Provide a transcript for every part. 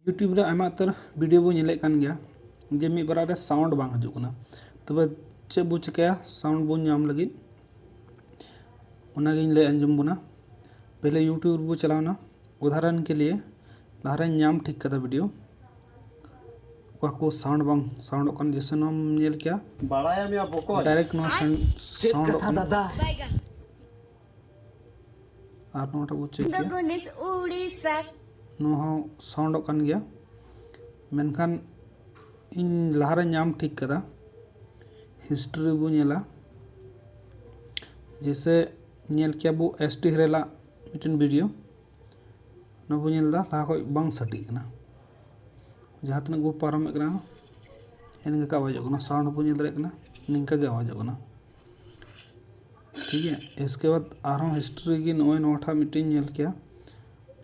YouTube रे आयमा उतर video बो नेले कान गया जे मी बार रे साउंड बांग हजु कना तबे चे बो चिकाया साउंड बो नाम लगी उनागिन ले अंजुम बुना पहले यूट्यूब बो चलावना उदाहरण के लिए लारे नाम ठीक कदा वीडियो को साउंड बांग साउंड कन जैसे नाम नेल क्या बाड़ाया मिया बोको डायरेक्ट नो साउंड दादा आप नोटा बो चेक किया नो साउंड कन गया मेनखान इन लहारे नाम ठीक कदा हिस्ट्री बो नेला जैसे नेल क्या बो एसटी हरेला मिटन वीडियो ना बो नेलदा लहा खय बांग सटी कना जहाँ तक बो पारम कना इनका का आवाज कना साउंड बो नेल दरे कना निंका के आवाज कना ठीक है। इसके बाद आरो हिस्ट्री की नोय नोठा मिटिंग नेल क्या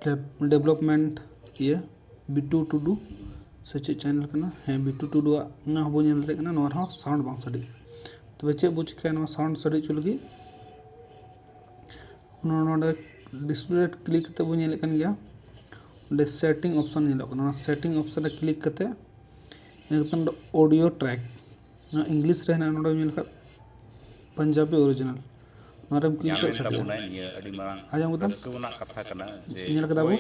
डेवलपमेंट ये बिटू टुडू सच चैनल करना है बिटू टुडू ना बो नेल दरे कना नोर हा साउंड बांग सडी तो चे बो चिका नो साउंड सडी चु लगी नोडे डिस्प्ले क्लिक कते बो नेल कन गया डे सेटिंग ऑप्शन नेल कना सेटिंग ऑप्शन रे क्लिक कते इनकन ऑडियो ट्रैक ना इंग्लिश रे ना नोडे नेल का पंजाबी ओरिजिनल नोरम क्लिक कर सकते हैं आजम कदम नेल कदा बो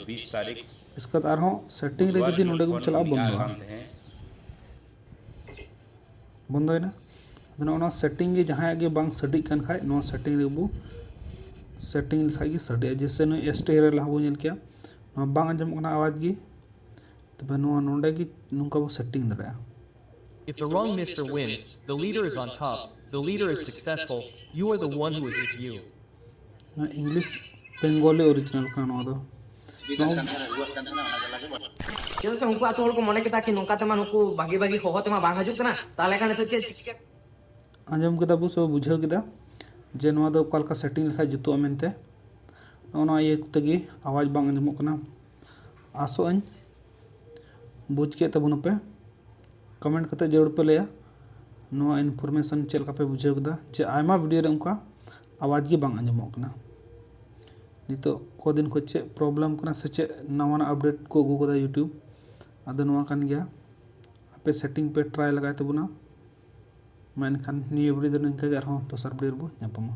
20 तारीख इसका तार हो सेटिंग रे जदी नोडे को चला बंदो ना ना सेटिंग के जहाँ के बांग सडी कन खाय नो सेटिंग रे बो सेटिंग लिखा की सडी जैसे नो एसटी रे ला बो नेल किया नो बांग अंजम कना आवाज की तबे नो नोडे की नुका बो सेटिंग दरा If the wrong Mr. wins, the leader is on top, the leader is successful, you are the one who is with you. ना इंग्लिश बेंगोली ओरिजिनल का नो दो चल से उनको आतो को मने के ताकि नोका तमा नुको बागी बागी होहो तमा बांग हजु कना ताले काने तो चेल चिका अंजम केदा बो सब बुझाव केदा जे नोआ दो कल का सेटिंग लिखा जुतो मेनते नोना ये तगी आवाज बांग अंजमो कना आसो अन बुझ के तबुन पे कमेंट करते जरूर पे लिया नोआ इन्फॉर्मेशन चल का पे बुझाव केदा जे आयमा वीडियो रे उनका आवाज की बांग अंजमो कना नितो को दिन को चे प्रॉब्लम कना से चे नवाना अपडेट को अगू कदा यूट्यूब आदो नोआ कान गया आपे सेटिंग पे ट्राई लगाए तबुना मैं निया वीडियो निंका के दोसर वीडियो बो